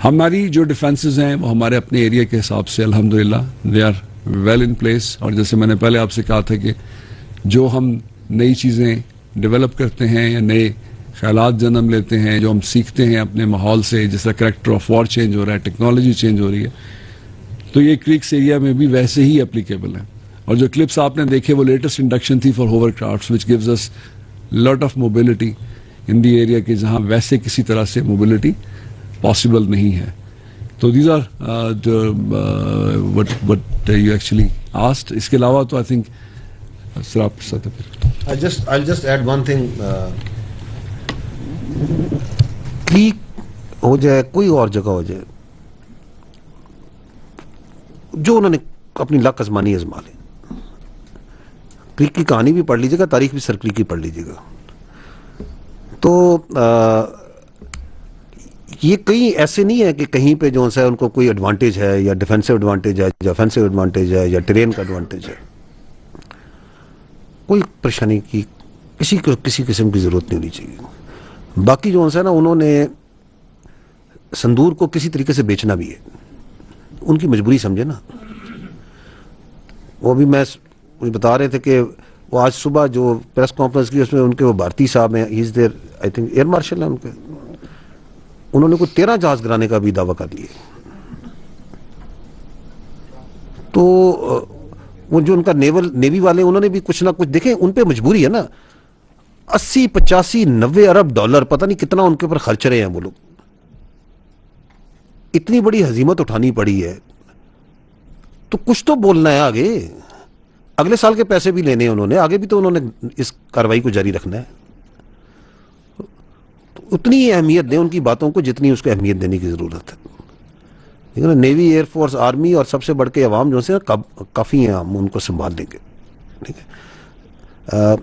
ہماری جو ڈیفینسز ہیں وہ ہمارے اپنے ایریا کے حساب سے الحمدللہ they are well in place. اور جیسے میں نے پہلے آپ سے کہا تھا کہ جو ہم نئی چیزیں ڈیولپ کرتے ہیں یا نئے خیالات جنم لیتے ہیں, جو ہم سیکھتے ہیں اپنے ماحول سے, جس طرح کریکٹر آف وار چینج ہو رہا ہے, ٹیکنالوجی چینج ہو رہی ہے, تو یہ کریکس ایریا میں بھی ویسے ہی اپلیکیبل ہے. اور جو کلپس آپ نے دیکھے وہ لیٹسٹ انڈکشن تھی for hovercrafts which gives us lot of mobility in the area کے جہاں ویسے کسی طرح سے موبلٹی پاسبل نہیں ہے. تو these are what you actually asked. اس کے علاوہ تو آئی تھنک سر آپ I'll just add one thing. Crack ہو جائے کوئی اور جگہ ہو جائے, جو انہوں نے اپنی لک آزمانی آزما لیں. کریک کی کہانی بھی پڑھ لیجیے گا, تاریخ بھی سر کریک کی پڑھ لیجیے گا. تو یہ کہیں ایسے نہیں ہے کہ کہیں پہ جو ہے ان کو کوئی ایڈوانٹیج ہے یا ڈیفینسو ایڈوانٹیج ہے یا آفینسو ایڈوانٹیج ہے یا ٹرین کا ایڈوانٹیج ہے. کوئی پریشانی کی کسی قسم کی ضرورت نہیں ہونی چاہیے. باقی جو ہے نا انہوں نے سندور کو کسی طریقے سے بیچنا بھی ہے, ان کی مجبوری سمجھے نا. وہ بھی مجھے بتا رہے تھے کہ وہ آج صبح جو پریس کانفرنس کی اس میں ان کے وہ بھارتی صاحب ہیں, he is there I think air marshal ہیں ان کے, انہوں نے کوئی 13 جہاز گرانے کا بھی دعویٰ کر لیے. تو وہ جو ان کا نیوی والے انہوں نے بھی کچھ نہ کچھ دیکھیں, ان پہ مجبوری ہے نا. 80 85 90 ارب ڈالر پتہ نہیں کتنا ان کے اوپر خرچ رہے ہیں وہ لوگ. اتنی بڑی ہزیمت اٹھانی پڑی ہے تو کچھ تو بولنا ہے آگے. اگلے سال کے پیسے بھی لینے ہیں انہوں نے, آگے بھی تو انہوں نے اس کاروائی کو جاری رکھنا ہے. اتنی اہمیت دیں ان کی باتوں کو جتنی اس کو اہمیت دینے کی ضرورت ہے. لیکن نیوی, ایئر فورس, آرمی اور سب سے بڑھ کے عوام جو سے کافی ہیں, ہم ان کو سنبھال لیں گے. ٹھیک ہے,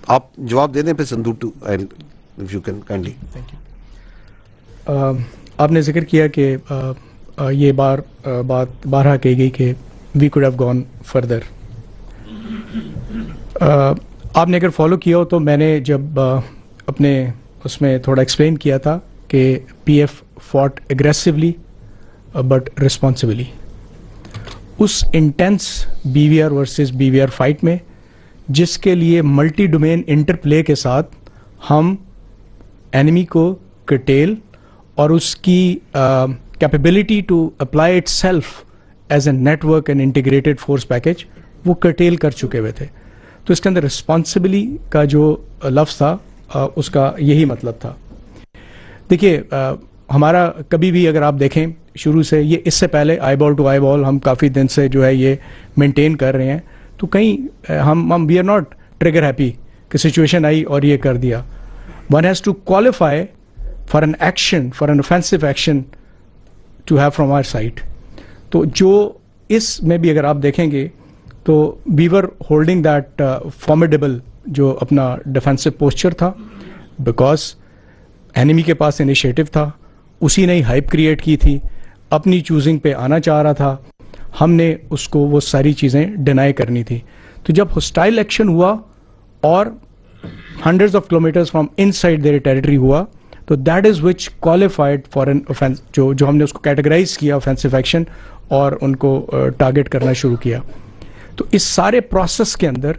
آپ جواب دے دیں پھر Sindoor two, if you can kindly. آپ نے ذکر کیا کہ یہ بات بارہا کہی گئی کہ we could have gone further. آپ نے اگر فالو کیا ہو تو میں نے جب اپنے اس میں تھوڑا ایکسپلین کیا تھا کہ P F fought aggressively but responsibly. اس intense B V R versus B V R fight میں, جس کے لیے ملٹی ڈومین انٹر پلے کے ساتھ ہم اینیمی کو کرٹیل اور اس کی capability to apply itself as a network and integrated force package وہ کرٹیل کر چکے ہوئے تھے. تو اس کے اندر رسپانسبلی کا جو لفظ تھا اس کا یہی مطلب تھا. دیکھیے, ہمارا کبھی بھی اگر آپ دیکھیں شروع سے, یہ اس سے پہلے آئی بال ٹو آئی بال ہم کافی دن سے جو ہے یہ مینٹین کر رہے ہیں, تو کہیں ہم we are not trigger happy کہ سچویشن آئی اور یہ کر دیا. One has to qualify for an action, for an offensive action to have from our side. تو جو اس میں بھی اگر آپ دیکھیں گے تو وی ور ہولڈنگ دیٹ فارمیڈیبل جو اپنا ڈیفینسو پوسچر تھا, بیکاز اینیمی کے پاس انیشیٹو تھا, اسی نے ہائپ کریٹ کی تھی, اپنی چوزنگ پہ آنا چاہ رہا تھا, ہم نے اس کو وہ ساری چیزیں ڈینائی کرنی تھی. تو جب ہوسٹائل ایکشن ہوا اور hundreds of kilometres from inside their territory ہوا, تو that is which qualified for an offence, جو ہم نے اس کو کیٹیگرائز کیا اوفینسو ایکشن اور ان کو ٹارگیٹ کرنا شروع کیا. تو اس سارے پروسیس کے اندر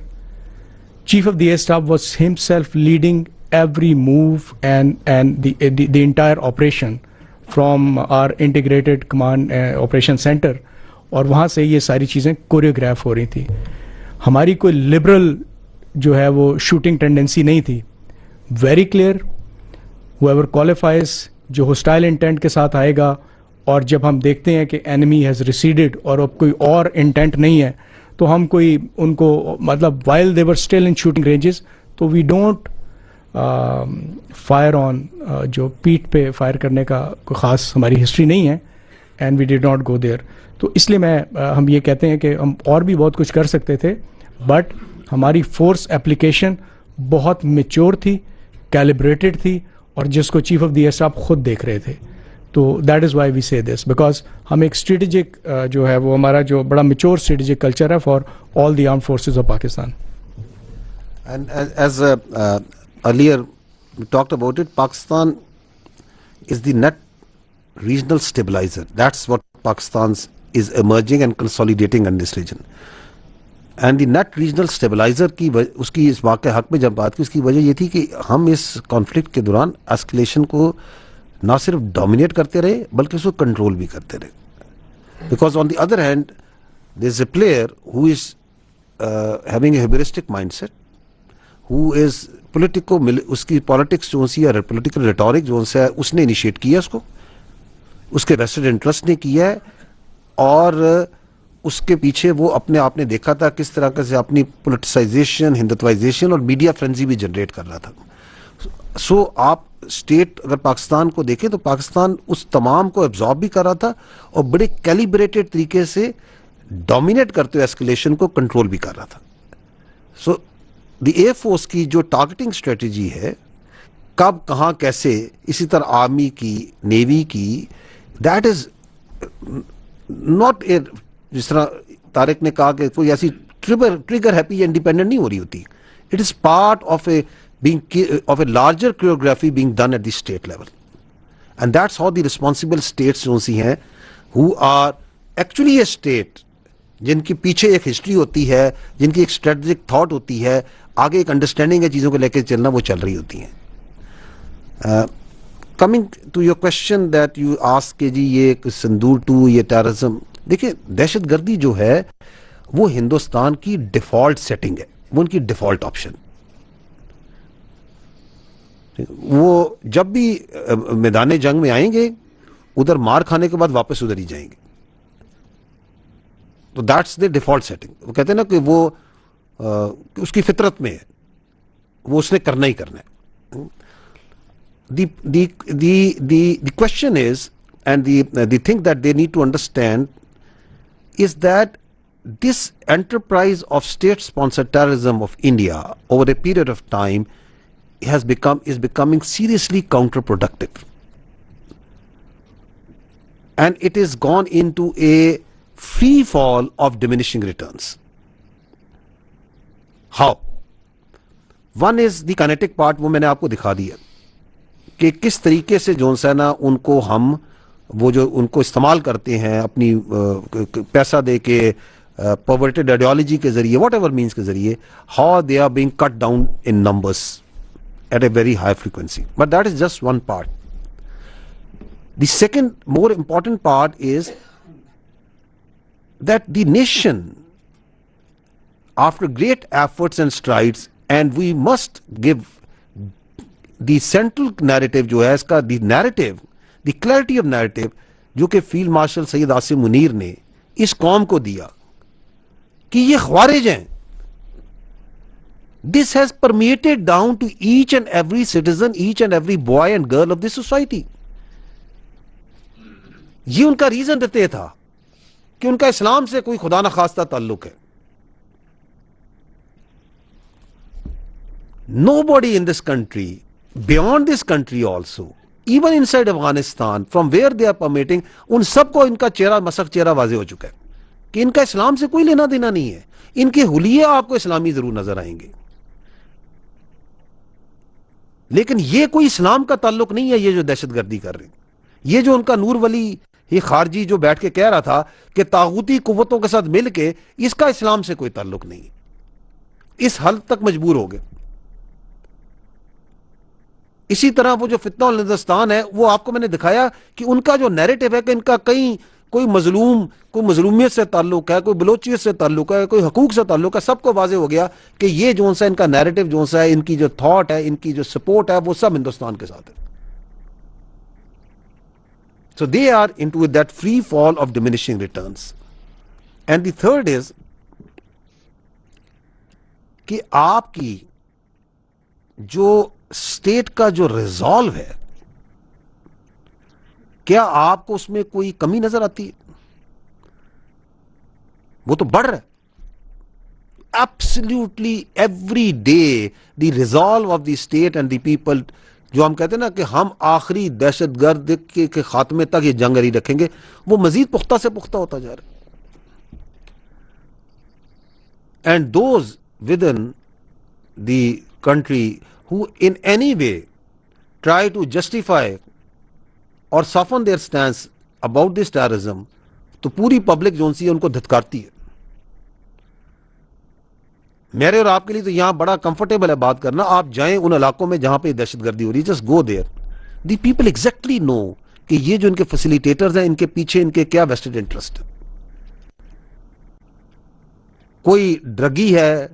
chief of the air staff was himself leading every move and the entire operation from our integrated command operation centre, اور وہاں سے یہ ساری چیزیں کوریوگراف ہو رہی تھی. ہماری کوئی لبرل جو ہے وہ شوٹنگ ٹینڈنسی نہیں تھی. ویری کلیئر, whoever qualifies جو ہوسٹائل انٹینٹ کے ساتھ آئے گا, اور جب ہم دیکھتے ہیں کہ انیمی ہیز ریسیڈڈ اور اب کوئی اور انٹینٹ نہیں ہے, تو ہم کوئی ان کو مطلب while they were still in shooting ranges, تو we don't فائر آن, جو پیٹ پہ فائر کرنے کا کوئی خاص ہماری ہسٹری نہیں ہے, and we did not go there. تو اس لیے ہم یہ کہتے ہیں کہ ہم اور بھی بہت کچھ کر سکتے تھے, بٹ ہماری فورس اپلیکیشن بہت میچور تھی, کیلیبریٹڈ تھی, اور جس کو chief of the air staff خود دیکھ رہے تھے. تو دیٹ از وائی وی سے دس, بیکاز ہم ایک اسٹریٹجک جو ہے وہ ہمارا جو بڑا میچور اسٹریٹجک کلچر ہے for all the armed forces of Pakistan. And as earlier we talked about it, Pakistan is the net regional stabilizer. That's what Pakistan is emerging and consolidating in this region. And the net regional stabiliser کی اس کی اس واقع حق میں جب بات کی, اس کی وجہ یہ تھی کہ ہم اس کانفلکٹ کے دوران اسکلیشن کو نہ صرف ڈومینیٹ کرتے رہے بلکہ اس کو کنٹرول بھی کرتے رہے. Because on the other hand there is a player who is having a hubristic mind set, who is politico, اس کی پالیٹکس جو سی ہے, پولیٹیکل ریٹورک جو ہے اس نے انیشیٹ کیا, اس کو اس کے ویسٹڈ انٹرسٹ نے کیا ہے, اور اس کے پیچھے وہ اپنے آپ نے دیکھا تھا کس طرح سے اپنی پولیٹیسائزیشن, ہندوتوائزیشن اور میڈیا فرینزی بھی جنریٹ کر رہا تھا. سو آپ اسٹیٹ اگر پاکستان کو دیکھیں تو پاکستان اس تمام کو ایبزارب بھی کر رہا تھا اور بڑے کیلیبریٹڈ طریقے سے ڈومینیٹ کرتے ہوئے ایسکلیشن کو کنٹرول بھی کر رہا تھا. سو دی ایئر فورس کی جو ٹارگیٹنگ اسٹریٹجی ہے, کب کہاں کیسے, اسی طرح آرمی کی, نیوی کی, دیٹ از ناٹ اے, جس طرح طارق نے کہا کہ کوئی ایسی ٹریگر ہیپی یا انڈیپینڈنٹ نہیں ہو رہی ہوتی. It is part of a of a larger choreography being done at the state level, and that's how the responsible states جو سی ہیں who are actually a state, جن کی پیچھے ایک ہسٹری ہوتی ہے, جن کی ایک اسٹریٹجک تھاٹ ہوتی ہے, آگے ایک انڈرسٹینڈنگ ہے چیزوں کو لے کے چلنا, وہ چل رہی ہوتی ہیں. Coming to your question that you ask کہ جی یہ سندور 2, یہ ٹیررزم, دیکھیں دہشت گردی جو ہے وہ ہندوستان کی ڈیفالٹ سیٹنگ ہے, وہ ان کی ڈیفالٹ آپشن. وہ جب بھی میدان جنگ میں آئیں گے ادھر مار کھانے کے بعد واپس ادھر ہی جائیں گے. تو دیٹس دا ڈیفالٹ سیٹنگ. وہ کہتے ہیں نا کہ وہ اس کی فطرت میں ہے, وہ اس نے کرنا ہی کرنا ہے. The question is, and the thing that they need to understand is that this enterprise of state-sponsored terrorism of India over a period of time is becoming seriously counterproductive, and it has gone into a free fall of diminishing returns. How? One is the kinetic part, وہ میں نے آپ کو دکھا دیا کہ کس طریقے سے جو ہے نا ان کو ہم وہ جو ان کو استعمال کرتے ہیں اپنی پیسہ دے کے پرورٹڈ آئیڈیالوجی کے ذریعے, واٹ ایور مینس کے ذریعے, how they are being cut down in numbers at a very high frequency. But that is just one part. The second more important part is that the nation, after great efforts and strides, and we must give the central narrative جو ہے اس کا, the narrative, the clarity of narrative جو کہ فیلڈ مارشل سید عاصم منیر نے اس قوم کو دیا کہ یہ خوارج ہیں. This has permeated down to each and every citizen, each and every boy and girl of this society. یہ ان کا ریزن دیتے تھا کہ ان کا اسلام سے کوئی خدا نخواستہ تعلق ہے. Nobody in this country, beyond this country also, even inside Afghanistan, from where they are permitting, ان سب کو ان کا چہرہ مسخ چہرہ واضح ہو چکا ہے کہ ان کا اسلام سے کوئی لینا دینا نہیں ہے. ان کے حلیے آپ کو اسلامی ضرور نظر آئیں گے, لیکن یہ کوئی اسلام کا تعلق نہیں ہے. یہ جو دہشت گردی کر رہے ہیں, یہ جو ان کا نور ولی یہ خارجی جو بیٹھ کے کہہ رہا تھا کہ طاغوتی قوتوں کے ساتھ مل کے, اس کا اسلام سے کوئی تعلق نہیں ہے. اس حد تک مجبور ہو گئے. اسی طرح وہ جو فتنہ الہندوستان ہے, وہ آپ کو میں نے دکھایا کہ ان کا جو نیریٹو ہے کہ ان کا کوئی مظلومیت سے تعلق ہے, کوئی بلوچیت سے تعلق ہے, کوئی حقوق سے تعلق ہے. سب کو واضح ہو گیا کہ یہ جو سا ان کا نیریٹو جو سا ہے, ان کی جو تھاٹ ہے, ان کی جو سپورٹ ہے, وہ سب ہندوستان کے ساتھ ہے. So they are into that free fall of diminishing returns. And the third is کہ آپ کی جو اسٹیٹ کا جو ریزالو ہے, کیا آپ کو اس میں کوئی کمی نظر آتی ہے؟ وہ تو بڑھ رہا ہے. Absolutely every day the resolve of the state and the people, جو ہم کہتے ہیں نا کہ ہم آخری دہشت گرد کے خاتمے تک یہ جنگ جاری رکھیں گے, وہ مزید پختہ سے پختہ ہوتا جا رہا ہے. And those within the country who in any way try to justify or soften their stance about this terrorism, تو پوری پبلک جو سی ان کو دھتکارتی ہے. میرے اور آپ کے لیے تو یہاں بڑا کمفرٹیبل ہے بات کرنا. آپ جائیں ان علاقوں میں جہاں پہ دہشت گردی ہو رہی ہے, just go there. The people exactly know کہ یہ جو ان کے فیسیلیٹیٹرز ہیں, ان کے پیچھے ان کے کیا ویسٹڈ انٹرسٹ ہے. کوئی ڈرگی ہے,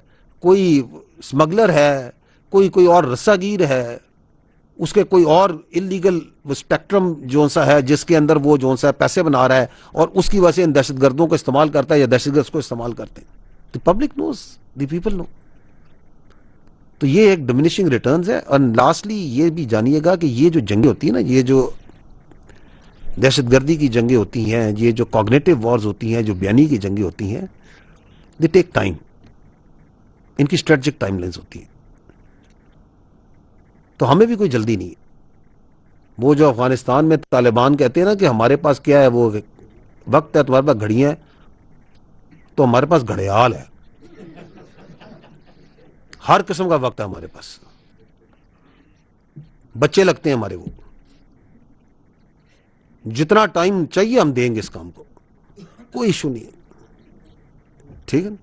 کوئی اسمگلر ہے, کوئی اور رسا گیر ہے, اس کے کوئی اور انلیگل اسپیکٹرم جو سا ہے جس کے اندر وہ جو سا پیسے بنا رہا ہے اور اس کی وجہ سے ان دہشت گردوں کو استعمال کرتا ہے یا دہشت گرد کو استعمال کرتے ہیں. The public knows, the people know. تو یہ ایک ڈیمینشنگ ریٹرنز ہے. اور لاسٹلی یہ بھی جانیے گا کہ یہ جو جنگیں ہوتی ہیں نا, یہ جو دہشت گردی کی جنگیں ہوتی ہیں, یہ جو کوگنیٹو وارز ہوتی ہیں, جو بیانی کی جنگیں ہوتی ہیں, دے ٹیک ٹائم. ان کی اسٹریٹجک ٹائم لائنز ہوتی ہیں. تو ہمیں بھی کوئی جلدی نہیں ہے. وہ جو افغانستان میں طالبان کہتے ہیں نا کہ ہمارے پاس کیا ہے, وہ وقت ہے, تمہارے پاس گھڑیاں ہیں, تو ہمارے پاس گھڑیال ہے. ہر قسم کا وقت ہے ہمارے پاس. بچے لگتے ہیں ہمارے, وہ جتنا ٹائم چاہیے ہم دیں گے اس کام کو, کوئی ایشو نہیں ہے. ٹھیک ہے نا.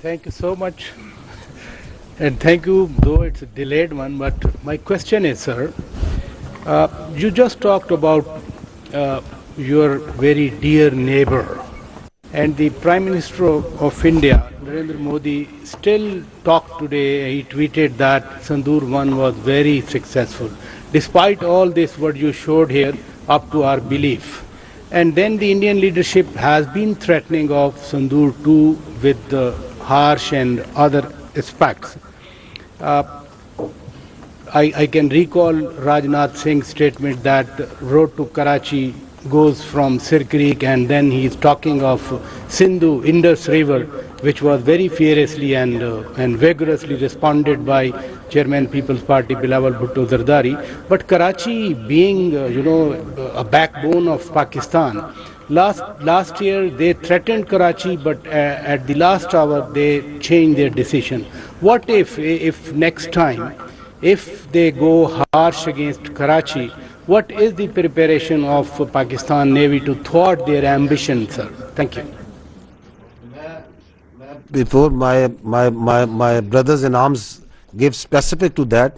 Thank you so much. And thank you, though it's a delayed one, but my question is, sir, you just talked about your very dear neighbor, and the Prime Minister of India, Narendra Modi, still talked today. He tweeted that Sandur 1 was very successful. despite all this what you showed here, up to our belief. And then the Indian leadership has been threatening of Sindoor too with the harsh and other aspects. I can recall Rajnath Singh's statement that road to Karachi goes from Sir Creek, and then he is talking of Sindhu, Indus River, which was very furiously and vigorously responded by Chairman People's Party Bilawal Bhutto Zardari. But Karachi being, a backbone of Pakistan, last year they threatened Karachi, but at the last hour they changed their decision. What if next time, if they go harsh against Karachi, what is the preparation of Pakistan Navy to thwart their ambition, sir? Thank you. Before my brothers in arms give specific to that,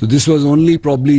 So this was only probably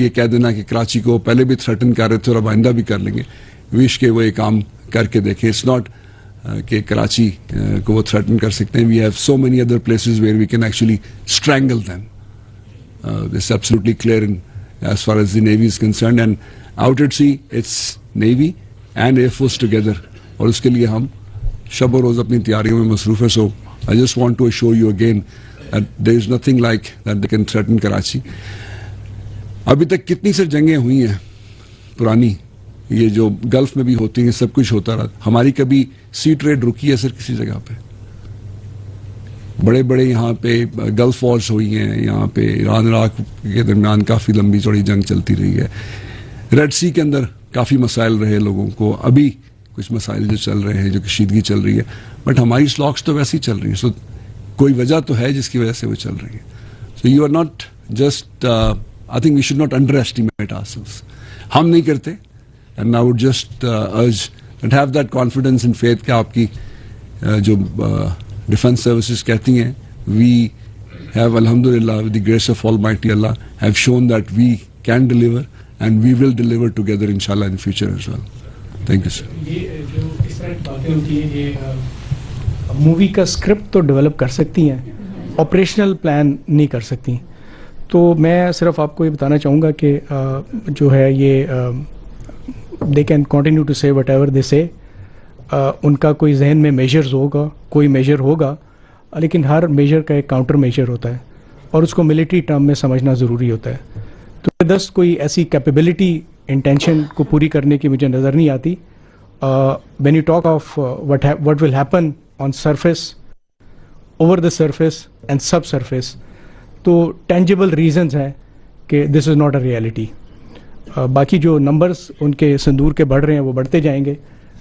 یہ کہہ دینا کہ کراچی کو پہلے بھی تھریٹن کر رہے تھے اور اب آئندہ بھی کر لیں گے. وش کہ وہ یہ کام کر کے دیکھیں. اٹس ناٹ کہ کراچی کو وہ تھریٹن کر سکتے ہیں. We have so many other places where we can actually strangle them. This absolutely clear in as far as the Navy is concerned, and out at sea it's Navy and Air Force together, اور اس کے لیے ہم شب و روز اپنی تیاریوں میں مصروف ہے. So I just want to assure you again that there is nothing like that they can threaten Karachi. ابھی تک کتنی سر جنگیں ہوئی ہیں پرانی, یہ جو گلف میں بھی ہوتی ہیں, سب کچھ ہوتا رہا. ہماری کبھی سی ٹریڈ رکی ہے سر کسی جگہ پہ؟ بڑے بڑے یہاں پہ گلف وارز ہوئی ہیں, یہاں پہ ایران عراق کے درمیان کافی لمبی چوڑی جنگ چلتی رہی ہے. ریڈ سی کے اندر کافی مسائل رہے لوگوں کو, ابھی کچھ مسائل جو چل رہے ہیں, جو کشیدگی چل رہی ہے, بٹ ہماری سلاکس تو ویسے ہی چل رہی ہیں. سو کوئی وجہ تو ہے جس کی وجہ سے وہ چل رہی ہے. So you are not just, I think we should not underestimate ourselves. ہم نہیں کرتے, and I would just urge that have that confidence and faith کہ آپ کی جو ڈیفنس سروسز کہتی ہیں, وی ہیو الحمدللہ with the grace of almighty اللہ have shown that we can deliver and we will deliver together انشاءاللہ in future as well. Thank you sir. یہ جو اس طرح کی باتیں ہوتی ہیں, یہ مووی کا اسکرپٹ تو ڈیولپ کر سکتی ہیں, آپریشنل پلان نہیں کر سکتی. تو میں صرف آپ کو یہ بتانا چاہوں گا کہ جو ہے یہ دے کین کنٹینیو ٹو سے وٹ ایور دے سے. ان کا کوئی ذہن میں میجرز ہوگا, کوئی میجر ہوگا, لیکن ہر میجر کا ایک کاؤنٹر میجر ہوتا ہے اور اس کو ملٹری ٹرم میں سمجھنا ضروری ہوتا ہے. تو 10 کوئی ایسی کیپیبلٹی انٹینشن کو پوری کرنے کی مجھے نظر نہیں آتی. When you talk of what will happen on surface, over the surface and sub surface, تو ٹینجیبل ریزنز ہیں کہ دس از ناٹ اے ریئلٹی. باقی جو نمبرز ان کے صندور کے بڑھ رہے ہیں وہ بڑھتے جائیں گے.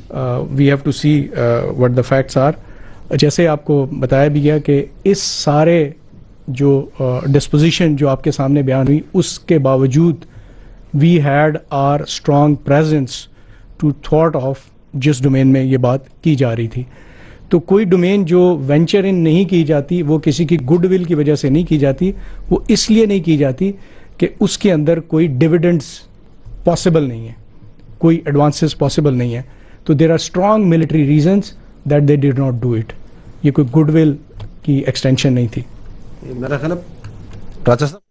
We have to see what the facts are. جیسے آپ کو بتایا بھی گیا کہ اس سارے جو ڈسپوزیشن جو آپ کے سامنے بیان ہوئی, اس کے باوجود we had our strong presence to thought of جس ڈومین میں یہ بات کی جا رہی تھی. تو کوئی ڈومین جو وینچر ان نہیں کی جاتی وہ کسی کی گڈ ول کی وجہ سے نہیں کی جاتی, وہ اس لیے نہیں کی جاتی کہ اس کے اندر کوئی ڈویڈنڈس پاسبل نہیں ہے, کوئی ایڈوانسز پاسبل نہیں ہے. تو there are strong military reasons that they did not do it. یہ کوئی گڈ ول کی ایکسٹینشن نہیں تھی. میرا خیال راجا صاحب